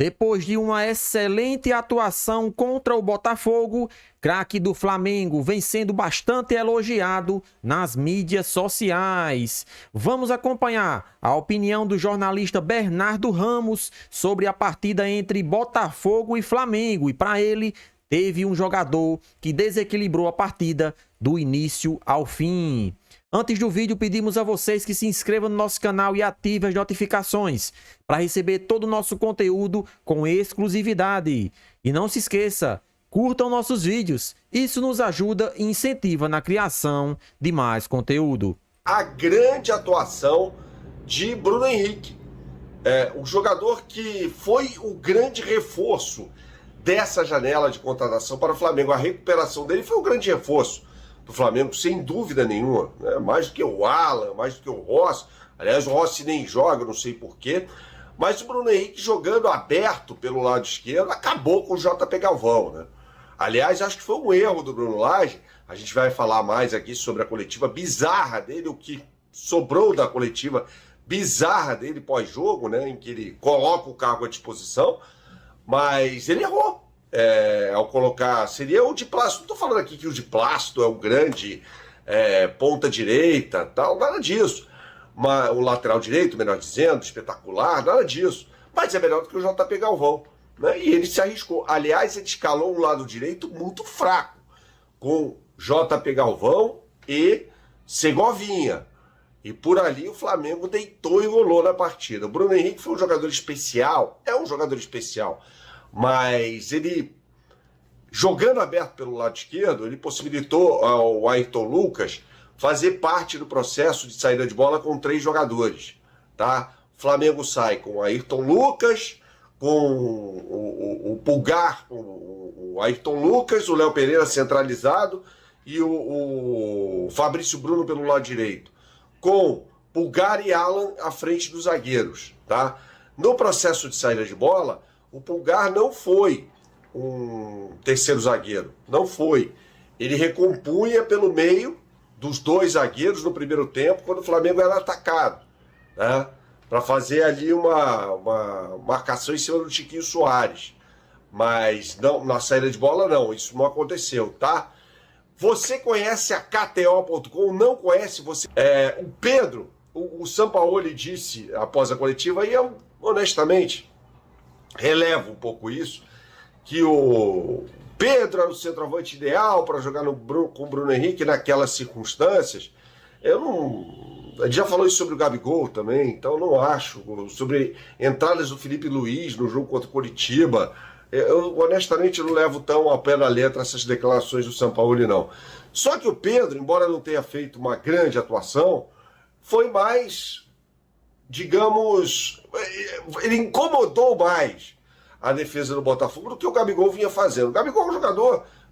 Depois de uma excelente atuação contra o Botafogo, craque do Flamengo vem sendo bastante elogiado nas mídias sociais. Vamos acompanhar a opinião do jornalista Bernardo Ramos sobre a partida entre Botafogo e Flamengo. E para ele, teve um jogador que desequilibrou a partida do início ao fim. Antes do vídeo, pedimos a vocês que se inscrevam no nosso canal e ativem as notificações para receber todo o nosso conteúdo com exclusividade. E não se esqueça, curtam nossos vídeos. Isso nos ajuda e incentiva na criação de mais conteúdo. A grande atuação de Bruno Henrique, o jogador que foi o grande reforço dessa janela de contratação para o Flamengo. A recuperação dele foi um grande reforço do Flamengo, sem dúvida nenhuma, né? Mais do que o Alan, mais do que o Rossi. Aliás, o Rossi nem joga, não sei porquê. Mas o Bruno Henrique jogando aberto pelo lado esquerdo acabou com o JP Galvão, né? Aliás, acho que foi um erro do Bruno Lage. A gente vai falar mais aqui sobre a coletiva bizarra dele, o que sobrou da coletiva bizarra dele pós-jogo, né? Em que ele coloca o cargo à disposição, mas ele errou. Ao colocar, seria o de Plácido. Não estou falando aqui que o de Plácido é o grande ponta direita, tal, nada disso. O lateral direito, melhor dizendo, espetacular, nada disso. Mas é melhor do que o JP Galvão, né? E ele se arriscou. Aliás, ele escalou um lado direito muito fraco, com JP Galvão e Segovinha. E por ali o Flamengo deitou e rolou na partida. O Bruno Henrique foi um jogador especial, é um jogador especial. Mas ele, jogando aberto pelo lado esquerdo, ele possibilitou ao Ayrton Lucas fazer parte do processo de saída de bola com 3 jogadores, tá? O Flamengo sai com o Ayrton Lucas, com o Pulgar, o Ayrton Lucas, o Léo Pereira centralizado e o Fabrício Bruno pelo lado direito, com Pulgar e Alan à frente dos zagueiros, tá? No processo de saída de bola, o Pulgar não foi um terceiro zagueiro, não foi. Ele recompunha pelo meio dos 2 zagueiros no primeiro tempo, quando o Flamengo era atacado, né? Para fazer ali uma marcação em cima do Tiquinho Soares. Mas não, na saída de bola não, isso não aconteceu, tá? Você conhece a KTO.com? Não conhece? O Pedro, o Sampaoli disse após a coletiva, e eu, honestamente, relevo um pouco isso, que o Pedro era o centroavante ideal para jogar com o Bruno Henrique naquelas circunstâncias. A gente já falou isso sobre o Gabigol também, então não acho. Sobre entradas do Felipe Luiz no jogo contra o Coritiba, eu honestamente não levo tão ao pé da letra essas declarações do Sampaoli, não. Só que o Pedro, embora não tenha feito uma grande atuação, foi mais, digamos, ele incomodou mais a defesa do Botafogo do que o Gabigol vinha fazendo. O Gabigol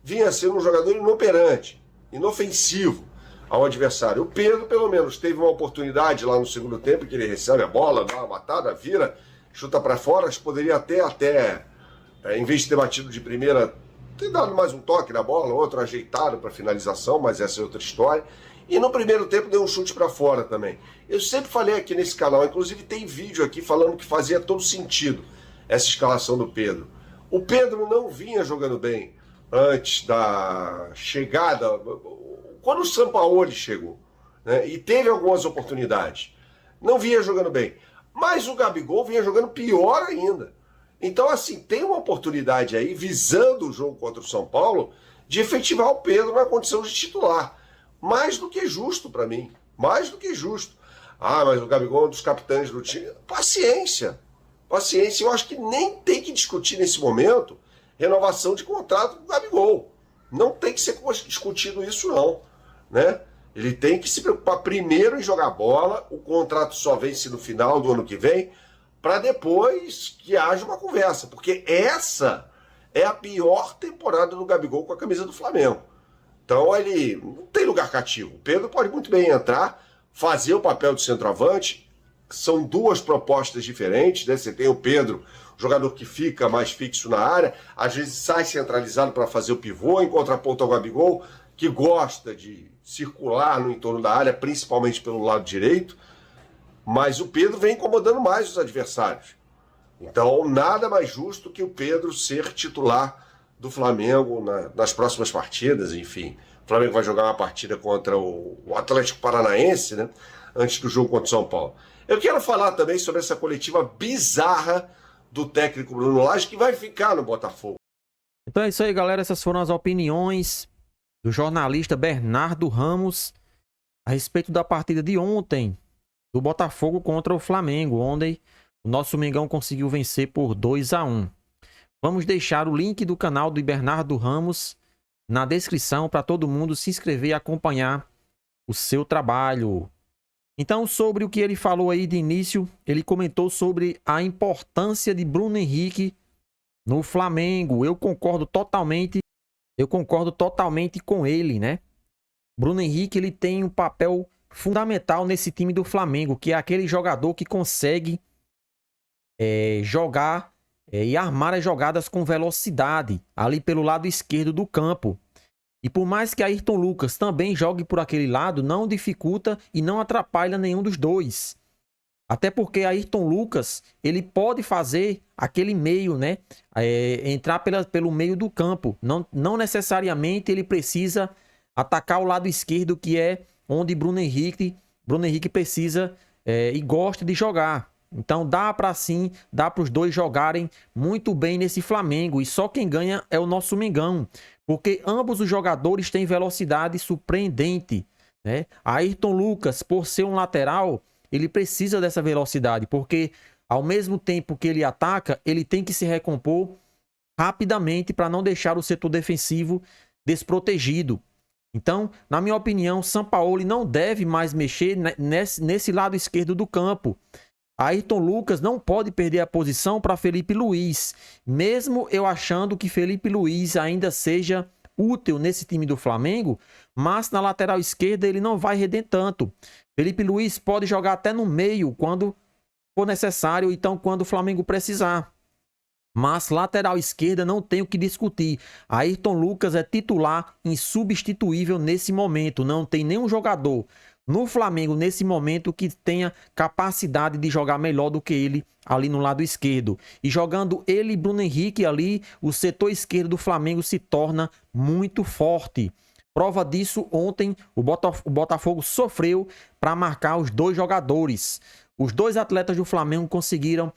vinha sendo um jogador inoperante, inofensivo ao adversário. O Pedro, pelo menos, teve uma oportunidade lá no segundo tempo, que ele recebe a bola, dá uma matada, vira, chuta para fora, poderia até em vez de ter batido de primeira, ter dado mais um toque na bola, outro ajeitado para finalização, mas essa é outra história. E no primeiro tempo deu um chute para fora também. Eu sempre falei aqui nesse canal, inclusive tem vídeo aqui falando que fazia todo sentido essa escalação do Pedro. O Pedro não vinha jogando bem antes da chegada, quando o Sampaoli chegou, né, e teve algumas oportunidades. Não vinha jogando bem. Mas o Gabigol vinha jogando pior ainda. Então, assim, tem uma oportunidade aí, visando o jogo contra o São Paulo, de efetivar o Pedro na condição de titular. Mais do que justo para mim. Mais do que justo. Ah, mas o Gabigol é um dos capitães do time. Paciência. Paciência. Eu acho que nem tem que discutir nesse momento renovação de contrato com o Gabigol. Não tem que ser discutido isso, não, né? Ele tem que se preocupar primeiro em jogar bola. O contrato só vence no final do ano que vem, para depois que haja uma conversa, porque essa é a pior temporada do Gabigol com a camisa do Flamengo. Então ele não tem lugar cativo. O Pedro pode muito bem entrar, fazer o papel de centroavante. São 2 propostas diferentes, né? Você tem o Pedro, jogador que fica mais fixo na área, às vezes sai centralizado para fazer o pivô, em contraponto ao Gabigol, que gosta de circular no entorno da área, principalmente pelo lado direito. Mas o Pedro vem incomodando mais os adversários. Então, nada mais justo que o Pedro ser titular do Flamengo nas próximas partidas, enfim. O Flamengo vai jogar uma partida contra o Atlético Paranaense, né? Antes do jogo contra o São Paulo. Eu quero falar também sobre essa coletiva bizarra do técnico Bruno Lage, que vai ficar no Botafogo. Então é isso aí, galera. Essas foram as opiniões do jornalista Bernardo Ramos a respeito da partida de ontem do Botafogo contra o Flamengo, onde o nosso Mengão conseguiu vencer por 2-1. Vamos deixar o link do canal do Bernardo Ramos na descrição para todo mundo se inscrever e acompanhar o seu trabalho. Então, sobre o que ele falou aí de início, ele comentou sobre a importância de Bruno Henrique no Flamengo. Eu concordo totalmente com ele, né? Bruno Henrique, ele tem um papel fundamental nesse time do Flamengo, que é aquele jogador que consegue jogar e armar as jogadas com velocidade ali pelo lado esquerdo do campo. E por mais que Ayrton Lucas também jogue por aquele lado, não dificulta e não atrapalha nenhum dos dois. Até porque Ayrton Lucas, ele pode fazer aquele meio, né? Entrar pelo meio do campo. Não necessariamente ele precisa atacar o lado esquerdo, que é onde Bruno Henrique precisa e gosta de jogar. Então dá para os dois jogarem muito bem nesse Flamengo. E só quem ganha é o nosso Mengão. Porque ambos os jogadores têm velocidade surpreendente, né? Ayrton Lucas, por ser um lateral, ele precisa dessa velocidade. Porque ao mesmo tempo que ele ataca, ele tem que se recompor rapidamente para não deixar o setor defensivo desprotegido. Então, na minha opinião, Sampaoli não deve mais mexer nesse lado esquerdo do campo. Ayrton Lucas não pode perder a posição para Felipe Luiz, mesmo eu achando que Felipe Luiz ainda seja útil nesse time do Flamengo, mas na lateral esquerda ele não vai render tanto. Felipe Luiz pode jogar até no meio quando for necessário, então quando o Flamengo precisar. Mas lateral esquerda não tem o que discutir. Ayrton Lucas é titular insubstituível nesse momento. Não tem nenhum jogador no Flamengo nesse momento que tenha capacidade de jogar melhor do que ele ali no lado esquerdo. E jogando ele e Bruno Henrique ali, o setor esquerdo do Flamengo se torna muito forte. Prova disso, ontem o Botafogo sofreu para marcar os dois jogadores. Os dois atletas do Flamengo conseguiram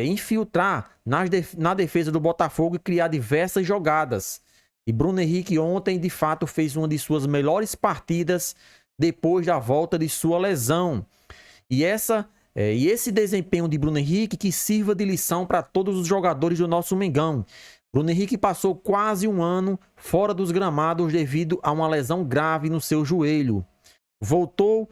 infiltrar na defesa do Botafogo e criar diversas jogadas. E Bruno Henrique ontem, de fato, fez uma de suas melhores partidas depois da volta de sua lesão. E esse desempenho de Bruno Henrique que sirva de lição para todos os jogadores do nosso Mengão. Bruno Henrique passou quase um ano fora dos gramados devido a uma lesão grave no seu joelho. Voltou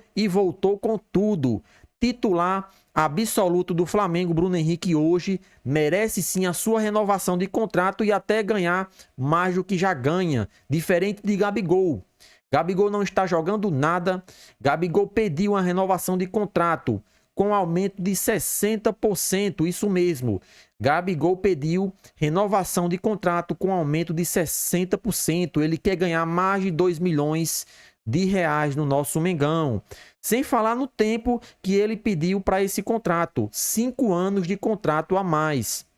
com tudo. Titular absoluto do Flamengo, Bruno Henrique hoje merece sim a sua renovação de contrato e até ganhar mais do que já ganha, diferente de Gabigol. Gabigol não está jogando nada. Gabigol pediu uma renovação de contrato com aumento de 60%, isso mesmo. Gabigol pediu renovação de contrato com aumento de 60%. Ele quer ganhar mais de 2 milhões de reais no nosso Mengão. Sem falar no tempo que ele pediu para esse contrato. 5 anos de contrato a mais.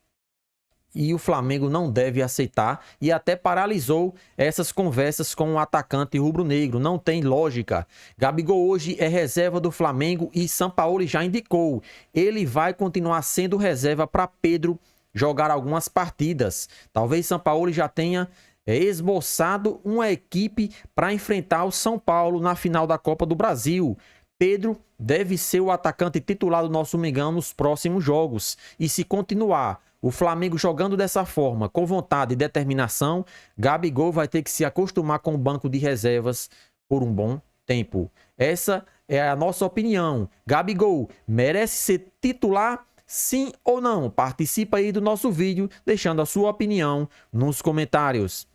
E o Flamengo não deve aceitar e até paralisou essas conversas com o atacante rubro-negro. Não tem lógica. Gabigol hoje é reserva do Flamengo e Sampaoli já indicou. Ele vai continuar sendo reserva para Pedro jogar algumas partidas. Talvez Sampaoli já tenha esboçado uma equipe para enfrentar o São Paulo na final da Copa do Brasil. Pedro deve ser o atacante titular do nosso Mengão nos próximos jogos. E se continuar o Flamengo jogando dessa forma, com vontade e determinação, Gabigol vai ter que se acostumar com o banco de reservas por um bom tempo. Essa é a nossa opinião. Gabigol merece ser titular, sim ou não? Participa aí do nosso vídeo, deixando a sua opinião nos comentários.